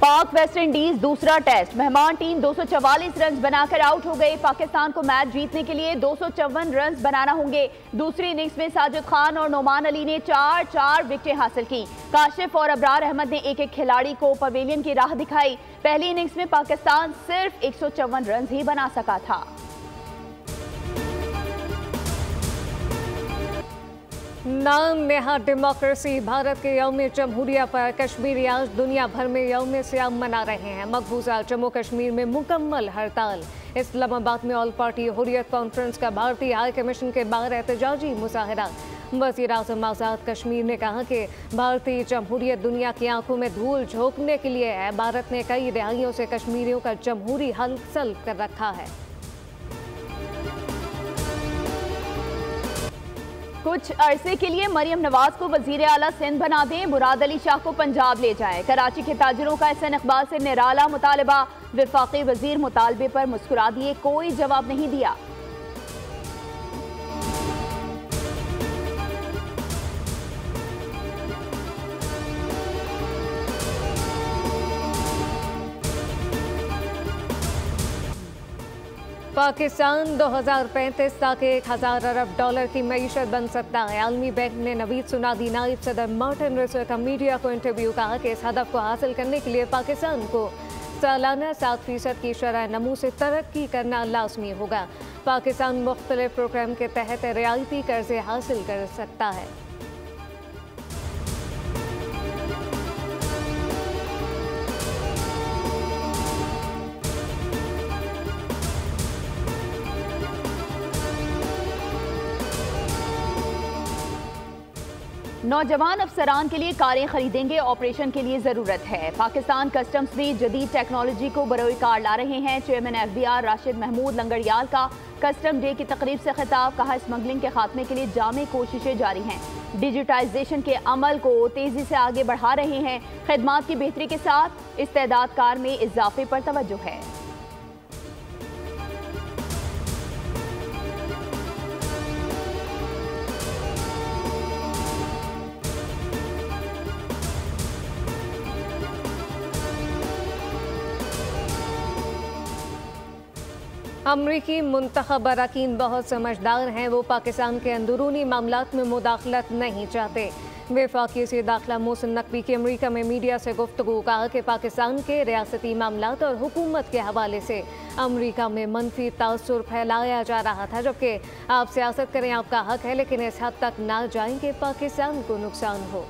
पाक West Indies दूसरा test, मेहमान टीम 244 रन बनाकर आउट हो गई। पाकिस्तान को मैच जीतने के लिए 254 रन बनाना होंगे। दूसरी इनिंग्स में साजिद खान और नोमान अली ने 4 विकेटें हासिल की। काशिफ और अबरार अहमद ने एक खिलाड़ी को पवेलियन की राह दिखाई। पहली इनिंग्स में पाकिस्तान सिर्फ 154 रन ही बना सका था। नाम नेहा डेमोक्रेसी। भारत के यौम जमहूरिया पर कश्मीरी आज दुनिया भर में यौम सियाम मना रहे हैं। मकबूजा जम्मू कश्मीर में मुकम्मल हड़ताल। इस्लामाबाद में ऑल पार्टी हुर्रियत कॉन्फ्रेंस का भारतीय हाई कमीशन के बाहर एहतजाजी मुजाहरा। वज़ीर आज़म आज़ाद कश्मीर ने कहा कि भारतीय जमहूरियत दुनिया की आंखों में धूल झोंकने के लिए है। भारत ने कई दहाइयों से कश्मीरियों का जमहूरी हल सल्ब कर रखा है। कुछ अरसे के लिए मरियम नवाज को वजीर आला सिंध बना दें, मुराद अली शाह को पंजाब ले जाएं। कराची के ताजिरों का एहसन इकबाल से निराला मुतालबा। वफाकी वजीर मुतालबे पर मुस्कुरा दिए, कोई जवाब नहीं दिया। पाकिस्तान 2035 तक 1000 अरब डॉलर की मईशत बन सकता है। आलमी बैंक ने नवीद सुनादी नायब सदर मार्टिन रिसर का मीडिया को इंटरव्यू कहा कि इस हदफ को हासिल करने के लिए पाकिस्तान को सालाना 7% की शरह नमू से तरक्की करना लाजमी होगा। पाकिस्तान मुख्तलिफ प्रोग्राम के तहत रियायती कर्जे हासिल कर सकता है। नौजवान अफसरान के लिए कारें खरीदेंगे, ऑपरेशन के लिए जरूरत है। पाकिस्तान कस्टम्स भी जदीद टेक्नोलॉजी को बरोए कार ला रहे हैं। चेयरमैन FBR राशिद महमूद लंगड़ियाल का कस्टम डे की तकरीब से खिताब। कहा, स्मगलिंग के खात्मे के लिए जामे कोशिशें जारी हैं। डिजिटाइजेशन के अमल को तेजी से आगे बढ़ा रहे हैं। खिदमात की बेहतरी के साथ इस्तेदाद कार में इजाफे पर तवज्जो है। अमरीकी मुंतखब अरकान बहुत समझदार हैं। वो पाकिस्तान के अंदरूनी मामलात में मुदाखलत नहीं चाहते। वफाकी वज़ीर दाखिला मोहसिन नकवी की अमरीका में मीडिया से गुफ्तगू। कहा कि पाकिस्तान के रियासती मामलात और हुकूमत के हवाले से अमरीका में मनफी तासुर फैलाया जा रहा था। जबकि आप सियासत करें, आपका हक है, लेकिन इस हद तक ना जाएं कि पाकिस्तान को नुकसान हो।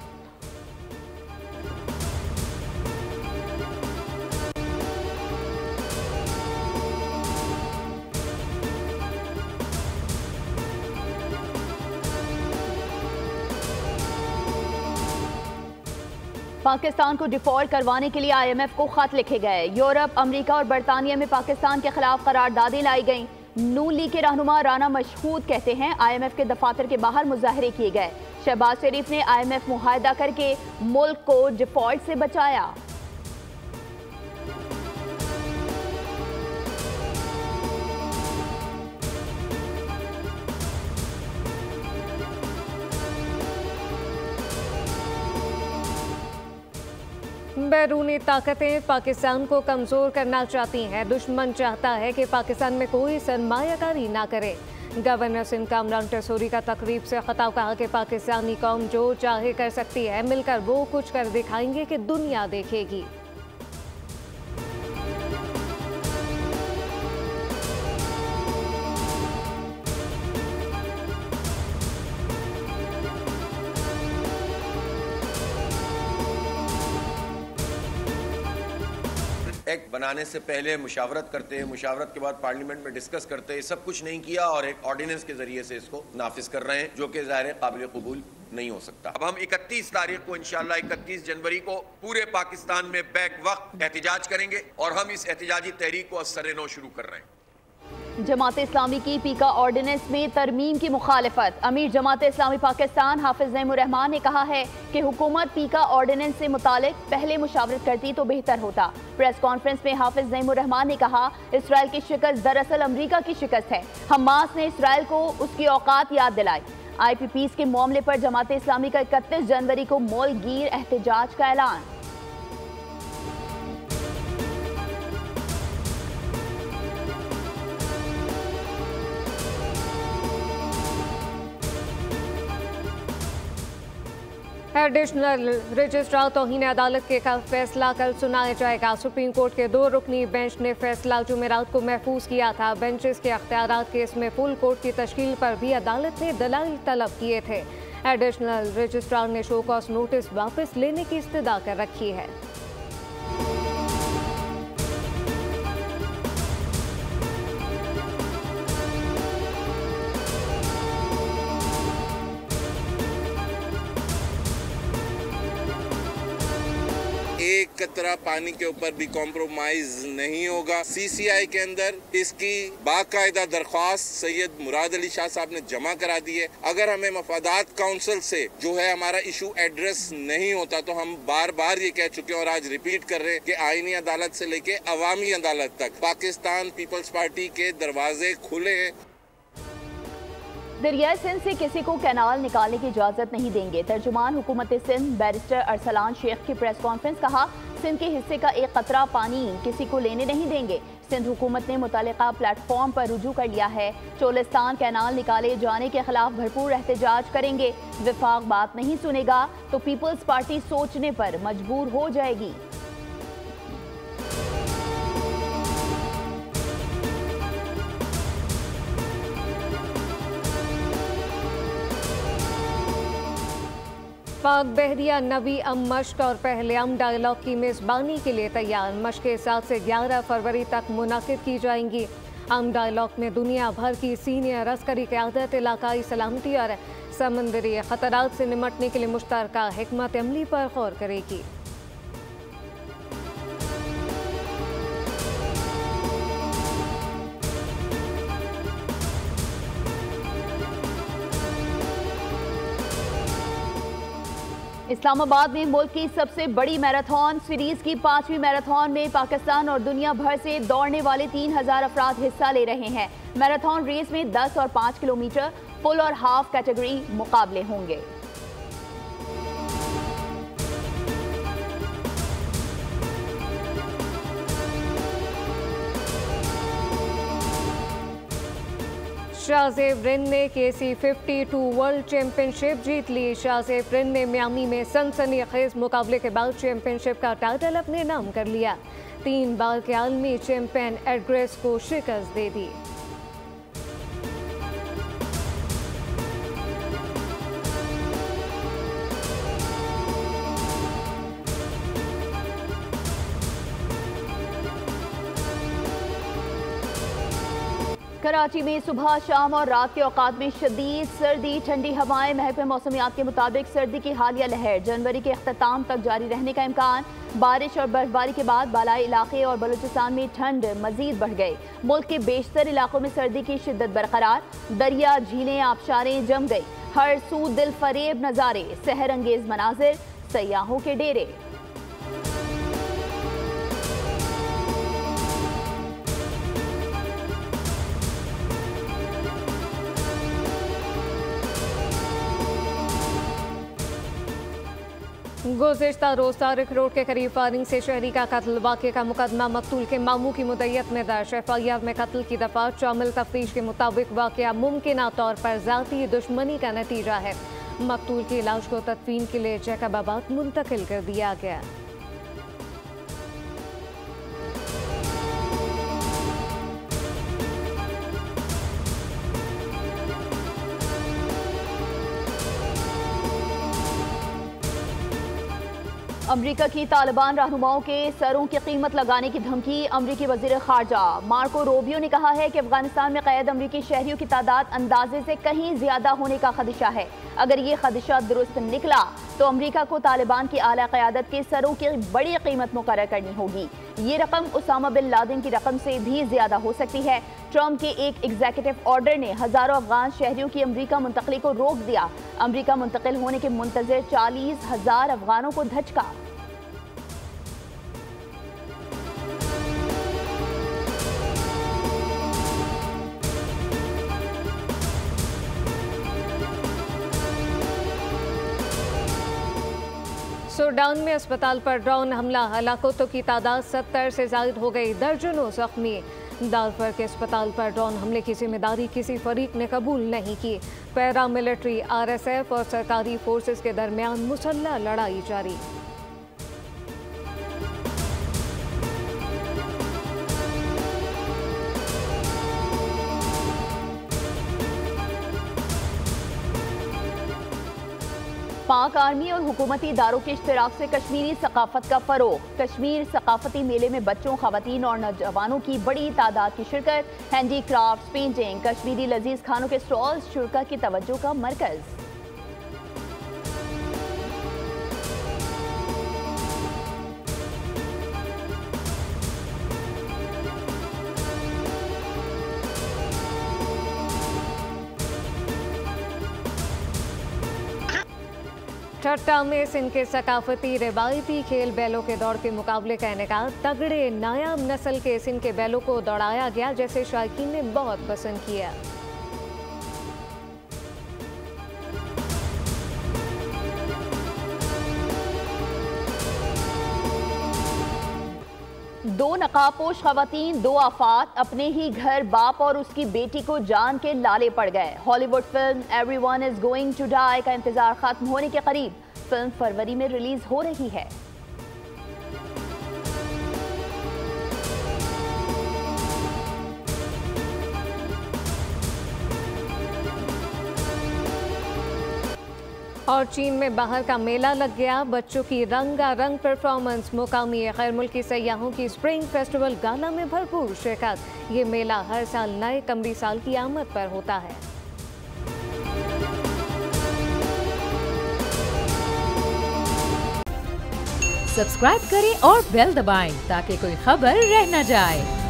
पाकिस्तान को डिफॉल्ट करवाने के लिए IMF को खत लिखे गए। यूरोप, अमेरिका और बरतानिया में पाकिस्तान के खिलाफ करारदादें लाई गईं। नून लीग के रहनुमा राना मशहूद कहते हैं IMF के दफातर के बाहर मुजाहरे किए गए। शहबाज शरीफ ने IMF मुआहदा करके मुल्क को डिफॉल्ट से बचाया। बैरूनी ताकतें पाकिस्तान को कमज़ोर करना चाहती हैं। दुश्मन चाहता है कि पाकिस्तान में कोई सरमायाकारी ना करे। गवर्नर सिंध कामरान टसूरी का तकरीब से खिताब। कहा कि पाकिस्तानी कौम जो चाहे कर सकती है, मिलकर वो कुछ कर दिखाएंगे कि दुनिया देखेगी। एक्ट बनाने से पहले मुशावरत करते, मुशावरत के बाद पार्लियामेंट में डिस्कस करते, ये सब कुछ नहीं किया और एक ऑर्डिनेंस के जरिए से इसको नाफिज कर रहे हैं, जो कि ज़ाहिर काबिल कबूल नहीं हो सकता। अब हम 31 तारीख को इंशाल्लाह 31 जनवरी को पूरे पाकिस्तान में बैक वक्त एहतजाज करेंगे और हम इस एहतजाजी तहरीक को असर नौ शुरू कर रहे हैं। जमात इस्लामी की पीका ऑर्डिनेंस में तरमीम की मुखालफत। अमीर जमात इस्लामी पाकिस्तान हाफिज नईमुर रहमान ने कहा है कि हुकूमत पीका ऑर्डिनेंस से मुतालिक पहले मुशावरत करती तो बेहतर होता। प्रेस कॉन्फ्रेंस में हाफिज नईमुर रहमान ने कहा, इसराइल की शिकस्त दरअसल अमरीका की शिकस्त है। हमास ने इसराइल को उसकी औकात याद दिलाई। IPPs के मामले पर जमात इस्लामी का 31 जनवरी को मुल्क गिर एहतजाज का ऐलान। एडिशनल रजिस्ट्रार तौहीन अदालत के का फैसला कल सुनाया जाएगा। सुप्रीम कोर्ट के 2 रुकनी बेंच ने फैसला जुमेरात को महफूज किया था। बेंचेस के अख्तियारात केस में फुल कोर्ट की तश्कील पर भी अदालत ने दलाइल तलब किए थे। एडिशनल रजिस्ट्रार ने शो कॉज नोटिस वापस लेने की इस्तदा कर रखी है। एक कतरा पानी के ऊपर भी कॉम्प्रोमाइज नहीं होगा। सीसीआई के अंदर इसकी बाकायदा दरख्वास्त सैयद मुराद अली शाह साहब ने जमा करा दी है। अगर हमें मफादात काउंसिल से जो है हमारा इशू एड्रेस नहीं होता तो हम बार बार ये कह चुके हैं और आज रिपीट कर रहे हैं कि आईनी अदालत से लेके अवामी अदालत तक पाकिस्तान पीपल्स पार्टी के दरवाजे खुले हैं। दरियाए सिंध से किसी को कैनाल निकालने की इजाजत नहीं देंगे। तर्जुमान हुकूमत सिंध बैरिस्टर अरसलान शेख की प्रेस कॉन्फ्रेंस कहा, सिंध के हिस्से का एक कतरा पानी किसी को लेने नहीं देंगे। सिंध हुकूमत ने मुतालिका प्लेटफॉर्म पर रुजू कर लिया है। चोलिस्तान कैनाल निकाले जाने के खिलाफ भरपूर एहतजाज करेंगे। विफाक बात नहीं सुनेगा तो पीपल्स पार्टी सोचने पर मजबूर हो जाएगी। पाक बहरिया नवी मश्क और पहले डायलॉग की मेज़बानी के लिए तैयार। मश्कें 7 से 11 फरवरी तक मुनाकिद की जाएंगी। डायलॉग में दुनिया भर की सीनियर अस्करी क़यादत इलाकाई सलामती और समंदरी ख़तरात से निमटने के लिए मुश्तरका हिकमत अमली पर गौर करेगी। इस्लामाबाद में मुल्क की सबसे बड़ी मैराथन सीरीज की 5वीं मैराथन में पाकिस्तान और दुनिया भर से दौड़ने वाले 3000 अफराद हिस्सा ले रहे हैं। मैराथन रेस में 10 और 5 किलोमीटर फुल और हाफ कैटेगरी मुकाबले होंगे। शाहज़ेब रिंद ने KC52 वर्ल्ड चैंपियनशिप जीत ली। शाहज़ेब रिंद ने मियामी में सनसनीखेज मुकाबले के बाद चैंपियनशिप का टाइटल अपने नाम कर लिया। 3 बार के आलमी चैंपियन एडग्रेस को शिकस्त दे दी। कराची में सुबह, शाम और रात के औकात में शदीद सर्दी, ठंडी हवाएं। महकमे मौसमियात के मुताबिक सर्दी की हालिया लहर जनवरी के अख्ताम तक जारी रहने का इम्कान। बारिश और बर्फबारी के बाद बालाई इलाके और बलूचिस्तान में ठंड मजीद बढ़ गई। मुल्क के बेशतर इलाकों में सर्दी की शिद्दत बरकरार। दरिया, झीलें, आबशारें जम गई। हर सू दिल फरेब नज़ारे, सहर अंगेज मनाजिर, सयाहों के डेरे। गुज़िश्ता रोज तारिक रोड के करीब फायरिंग से शहरी का कत्ल। वाक़े का मुकदमा मकतूल के मामू की मुद्दत में दर्ज। FIR में कत्ल की दफात शामिल तफ्तीश के मुताबिक वाक़या मुमकिना तौर पर ज़ाती दुश्मनी का नतीजा है। मकतूल की लाश को तदफीन के लिए जैकबाबाद मुंतकिल कर दिया गया। अमरीका की तालिबान रहनुमाओं के सरों की कीमत लगाने की धमकी। अमरीकी वजीर खारजा मार्को रूबियो ने कहा है कि अफगानिस्तान में कैद अमरीकी शहरियों की तादाद अंदाजे से कहीं ज्यादा होने का खदशा है। अगर ये खदशा दुरुस्त निकला तो अमरीका को तालिबान की आला क़यादत के सरों की बड़ी कीमत मुकर्रर करनी होगी। ये रकम उसामा बिन लादेन की रकम से भी ज्यादा हो सकती है। ट्रंप के एक एग्जीक्यूटिव ऑर्डर ने हजारों अफगान शहरियों की अमरीका मुंतकली को रोक दिया। अमरीका मुंतकिल होने के मुंतजर 40,000 अफगानों को धचका। सूडान में अस्पताल पर ड्रोन हमला, हलाकतों की तादाद 70 से ज़ायद हो गई, दर्जनों जख्मी। दारफर के अस्पताल पर ड्रोन हमले की जिम्मेदारी किसी फरीक ने कबूल नहीं की। पैरामिलिट्री, RSF और सरकारी फोर्सेस के दरमियान मुसल्लह लड़ाई जारी। पाक आर्मी और हुकूमती इदारों के इश्तिराक से कश्मीरी सकाफत का फरोग। कश्मीर सकाफती मेले में बच्चों, खवातीन और नौजवानों की बड़ी तादाद की शिरकत। हैंडीक्राफ्ट, पेंटिंग, कश्मीरी लजीज खानों के स्टॉल्स शुरका की तवज्जो का मरकज। ठट्टा में सिंध के सकाफती रिवायती खेल बैलों के दौड़ के मुकाबले का इनेकाद। तगड़े नायाब नस्ल के सिंध के बैलों को दौड़ाया गया, जैसे शायकीन ने बहुत पसंद किया। दो नकाबपोश खवातीन, दो आफात, अपने ही घर बाप और उसकी बेटी को जान के लाले पड़ गए। Hollywood film everyone is going to die का इंतजार खत्म होने के करीब। फिल्म फरवरी में रिलीज हो रही है। और चीन में बाहर का मेला लग गया। बच्चों की रंगारंग परफॉर्मेंस, मुकामी गैर मुल्की सयाहों की स्प्रिंग फेस्टिवल गाला में भरपूर शिरकत। ये मेला हर साल नए कमरी साल की आमद पर होता है। सब्सक्राइब करें और बेल दबाएं ताकि कोई खबर रह न जाए।